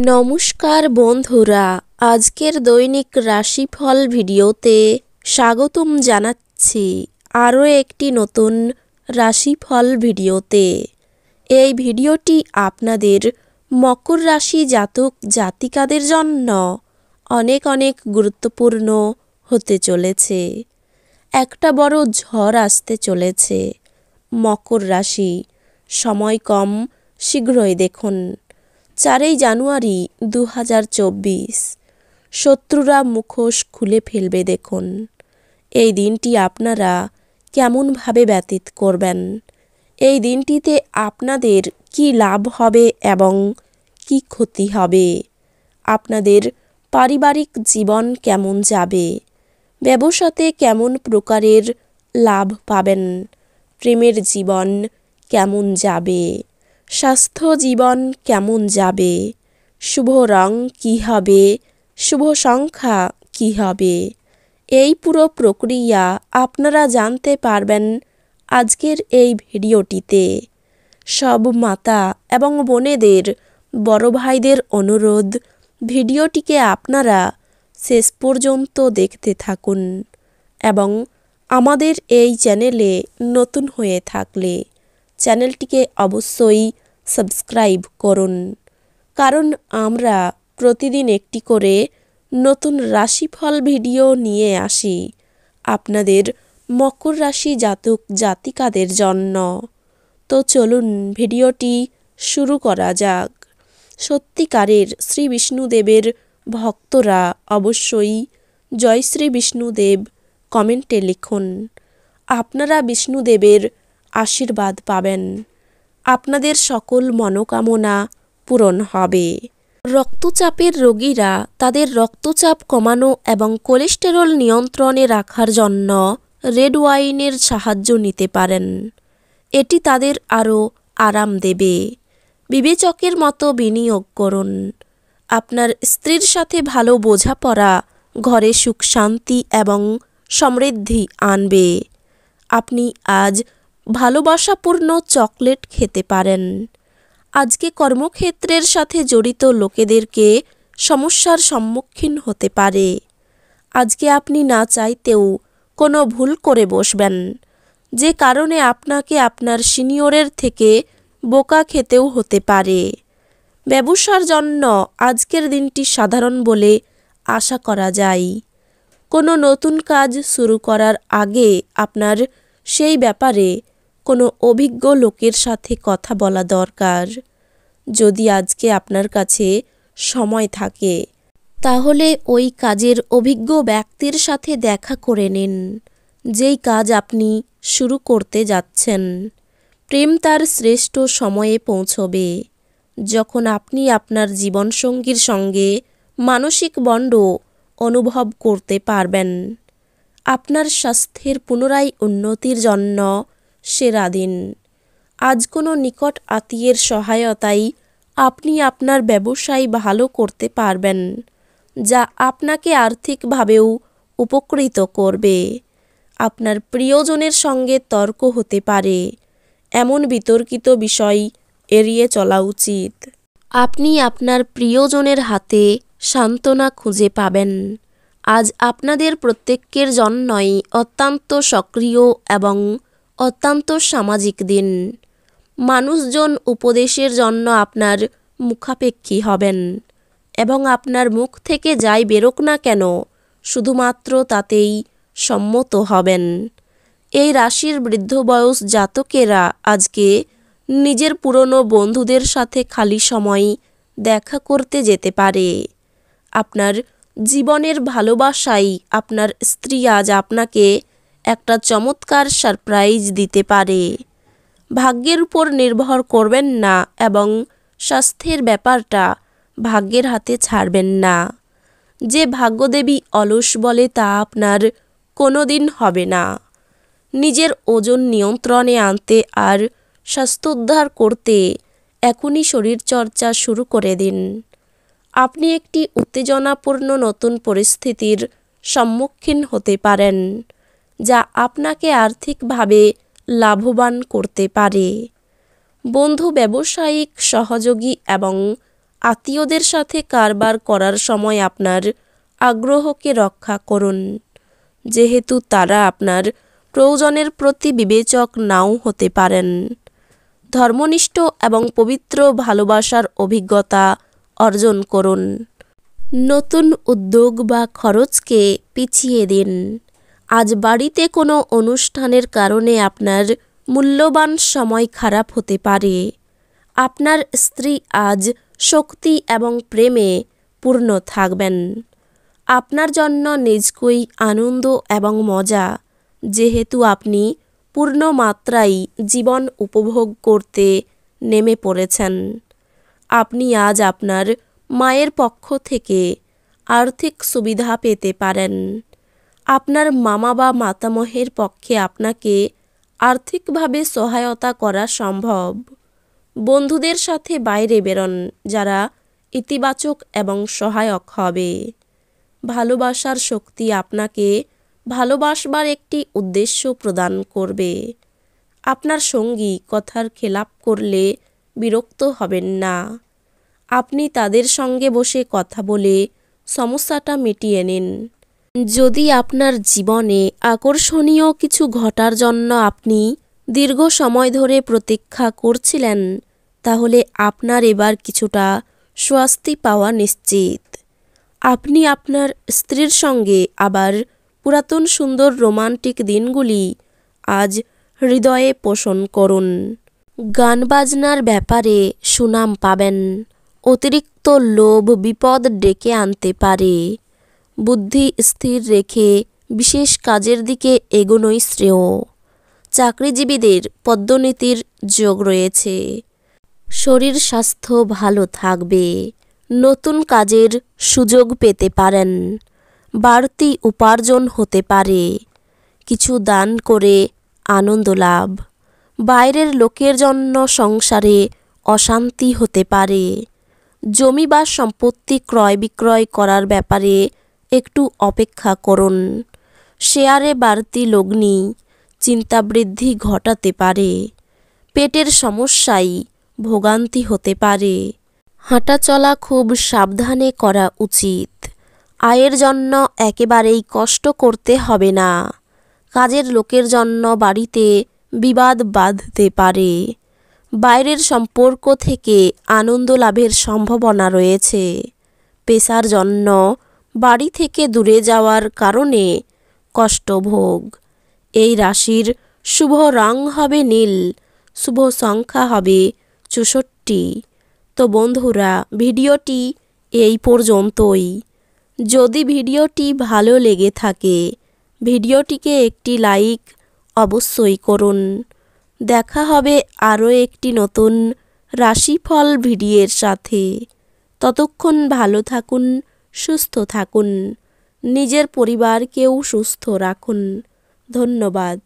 নমস্কার বন্ধুরা, আজকের দৈনিক রাশিফল ভিডিওতে স্বাগতম জানাচ্ছি আরও একটি নতুন রাশিফল ভিডিওতে। এই ভিডিওটি আপনাদের মকর রাশি জাতক জাতিকাদের জন্য অনেক অনেক গুরুত্বপূর্ণ হতে চলেছে। একটা বড় ঝড় আসতে চলেছে। মকর রাশি, সময় কম, শীঘ্রই দেখুন। 4 জানুয়ারি 2024, শত্রুরা মুখোশ খুলে ফেলবে দেখুন। এই দিনটি আপনারা কেমনভাবে ব্যতীত করবেন, এই দিনটিতে আপনাদের কি লাভ হবে এবং কি ক্ষতি হবে, আপনাদের পারিবারিক জীবন কেমন যাবে, ব্যবসাতে কেমন প্রকারের লাভ পাবেন, প্রেমের জীবন কেমন যাবে, স্বাস্থ্য জীবন কেমন যাবে, শুভ রং কী হবে, শুভ সংখ্যা কী হবে, এই পুরো প্রক্রিয়া আপনারা জানতে পারবেন আজকের এই ভিডিওটিতে। সব মাতা এবং বোনেদের, বড় ভাইদের অনুরোধ, ভিডিওটিকে আপনারা শেষ পর্যন্ত দেখতে থাকুন এবং আমাদের এই চ্যানেলে নতুন হয়ে থাকলে চ্যানেলটিকে অবশ্যই সাবস্ক্রাইব করুন, কারণ আমরা প্রতিদিন একটি করে নতুন রাশিফল ভিডিও নিয়ে আসি আপনাদের মকর রাশি জাতক জাতিকাদের জন্য। তো চলুন ভিডিওটি শুরু করা যাক। সত্যিকারের শ্রী বিষ্ণুদেবের ভক্তরা অবশ্যই জয় শ্রী বিষ্ণুদেব কমেন্টে লিখুন। আপনারা বিষ্ণুদেবের আশীর্বাদ পাবেন, আপনাদের সকল মনোকামনা পূরণ হবে। রক্তচাপের রোগীরা তাদের রক্তচাপ কমানো এবং কোলেস্টেরল নিয়ন্ত্রণে রাখার জন্য রেড ওয়াইনের সাহায্য নিতে পারেন। এটি তাদের আরও আরাম দেবে। বিবেচকের মতো বিনিয়োগ করুন। আপনার স্ত্রীর সাথে ভালো বোঝাপড়া ঘরে সুখ শান্তি এবং সমৃদ্ধি আনবে। আপনি আজ ভালোবাসাপূর্ণ চকলেট খেতে পারেন। আজকে কর্মক্ষেত্রের সাথে জড়িত লোকেদেরকে সমস্যার সম্মুখীন হতে পারে। আজকে আপনি না চাইতেও কোনো ভুল করে বসবেন, যে কারণে আপনাকে আপনার সিনিয়রের থেকে বোকা খেতেও হতে পারে। ব্যবসার জন্য আজকের দিনটি সাধারণ বলে আশা করা যায়। কোনো নতুন কাজ শুরু করার আগে আপনার সেই ব্যাপারে কোনো অভিজ্ঞ লোকের সাথে কথা বলা দরকার। যদি আজকে আপনার কাছে সময় থাকে তাহলে ওই কাজের অভিজ্ঞ ব্যক্তির সাথে দেখা করে নিন, যেই কাজ আপনি শুরু করতে যাচ্ছেন। প্রেম তার শ্রেষ্ঠ সময়ে পৌঁছবে, যখন আপনি আপনার জীবনসঙ্গীর সঙ্গে মানসিক বন্ড অনুভব করতে পারবেন। আপনার স্বাস্থ্যের পুনরায় উন্নতির জন্য সেরা দিন। আজ কোনো নিকট আত্মীয়ের সহায়তায় আপনি আপনার ব্যবসায় ভালো করতে পারবেন, যা আপনাকে আর্থিকভাবেও উপকৃত করবে। আপনার প্রিয়জনের সঙ্গে তর্ক হতে পারে, এমন বিতর্কিত বিষয় এড়িয়ে চলা উচিত। আপনি আপনার প্রিয়জনের হাতে সান্ত্বনা খুঁজে পাবেন। আজ আপনাদের প্রত্যেকের জন্যই অত্যন্ত সক্রিয় এবং অত্যন্ত সামাজিক দিন। মানুষজন উপদেশের জন্য আপনার মুখাপেক্ষী হবেন এবং আপনার মুখ থেকে যাই বেরোক না কেন শুধুমাত্র তাতেই সম্মত হবেন। এই রাশির বৃদ্ধ বয়স জাতকেরা আজকে নিজের পুরনো বন্ধুদের সাথে খালি সময় দেখা করতে যেতে পারে। আপনার জীবনের ভালোবাসাই আপনার স্ত্রী আজ আপনাকে একটা চমৎকার সারপ্রাইজ দিতে পারে। ভাগ্যের উপর নির্ভর করবেন না এবং স্বাস্থ্যের ব্যাপারটা ভাগ্যের হাতে ছাড়বেন না। যে ভাগ্যদেবী অলস বলে তা আপনার কোনো দিন হবে না। নিজের ওজন নিয়ন্ত্রণে আনতে আর স্বাস্থ্যোদ্ধার করতে এখনই শরীরচর্চা শুরু করে দিন। আপনি একটি উত্তেজনাপূর্ণ নতুন পরিস্থিতির সম্মুখীন হতে পারেন, যা আপনাকে আর্থিকভাবে লাভবান করতে পারে। বন্ধু, ব্যবসায়িক সহযোগী এবং আত্মীয়দের সাথে কারবার করার সময় আপনার আগ্রহকে রক্ষা করুন, যেহেতু তারা আপনার প্রয়োজনের প্রতি বিবেচক নাও হতে পারেন। ধর্মনিষ্ঠ এবং পবিত্র ভালোবাসার অভিজ্ঞতা অর্জন করুন। নতুন উদ্যোগ বা খরচকে পিছিয়ে দিন। আজ বাড়িতে কোনো অনুষ্ঠানের কারণে আপনার মূল্যবান সময় খারাপ হতে পারে। আপনার স্ত্রী আজ শক্তি এবং প্রেমে পূর্ণ থাকবেন। আপনার জন্য নিজকই আনন্দ এবং মজা, যেহেতু আপনি পূর্ণ মাত্রায় জীবন উপভোগ করতে নেমে পড়েছেন। আপনি আজ আপনার মায়ের পক্ষ থেকে আর্থিক সুবিধা পেতে পারেন। আপনার মামা বা মাতামহের পক্ষে আপনাকে আর্থিকভাবে সহায়তা করা সম্ভব। বন্ধুদের সাথে বাইরে বেরোন, যারা ইতিবাচক এবং সহায়ক হবে। ভালোবাসার শক্তি আপনাকে ভালোবাসবার একটি উদ্দেশ্য প্রদান করবে। আপনার সঙ্গী কথার খেলাপ করলে বিরক্ত হবেন না। আপনি তাদের সঙ্গে বসে কথা বলে সমস্যাটা মিটিয়ে নিন। যদি আপনার জীবনে আকর্ষণীয় কিছু ঘটার জন্য আপনি দীর্ঘ সময় ধরে প্রতীক্ষা করছিলেন, তাহলে আপনার এবার কিছুটা স্বস্তি পাওয়া নিশ্চিত। আপনি আপনার স্ত্রীর সঙ্গে আবার পুরাতন সুন্দর রোমান্টিক দিনগুলি আজ হৃদয়ে পোষণ করুন। গান বাজনার ব্যাপারে সুনাম পাবেন। অতিরিক্ত লোভ বিপদ ডেকে আনতে পারে। বুদ্ধি স্থির রেখে বিশেষ কাজের দিকে এগোনোই শ্রেয়। চাকরিজীবীদের পদোন্নতির যোগ রয়েছে। শরীর স্বাস্থ্য ভালো থাকবে। নতুন কাজের সুযোগ পেতে পারেন। বাড়তি উপার্জন হতে পারে। কিছু দান করে আনন্দ লাভ। বাইরের লোকের জন্য সংসারে অশান্তি হতে পারে। জমি বা সম্পত্তি ক্রয় বিক্রয় করার ব্যাপারে একটু অপেক্ষা করুন। শেয়ারে বাড়তি লগ্নি চিন্তা বৃদ্ধি ঘটাতে পারে। পেটের সমস্যায় ভোগান্তি হতে পারে। হাঁটাচলা খুব সাবধানে করা উচিত। আয়ের জন্য একেবারেই কষ্ট করতে হবে না। কাজের লোকের জন্য বাড়িতে বিবাদ বাঁধতে পারে। বাইরের সম্পর্ক থেকে আনন্দ লাভের সম্ভাবনা রয়েছে। পেশার জন্য বাড়ি থেকে দূরে যাওয়ার কারণে কষ্টভোগ। এই রাশির শুভ রং হবে নীল, শুভ সংখ্যা হবে 64। তো বন্ধুরা, ভিডিওটি এই পর্যন্তই। যদি ভিডিওটি ভালো লেগে থাকে, ভিডিওটিকে একটি লাইক অবশ্যই করুন। দেখা হবে আরও একটি নতুন রাশিফল ভিডিওর সাথে। ততক্ষণ ভালো থাকুন, সুস্থ থাকুন, নিজের পরিবারকেও সুস্থ রাখুন। ধন্যবাদ।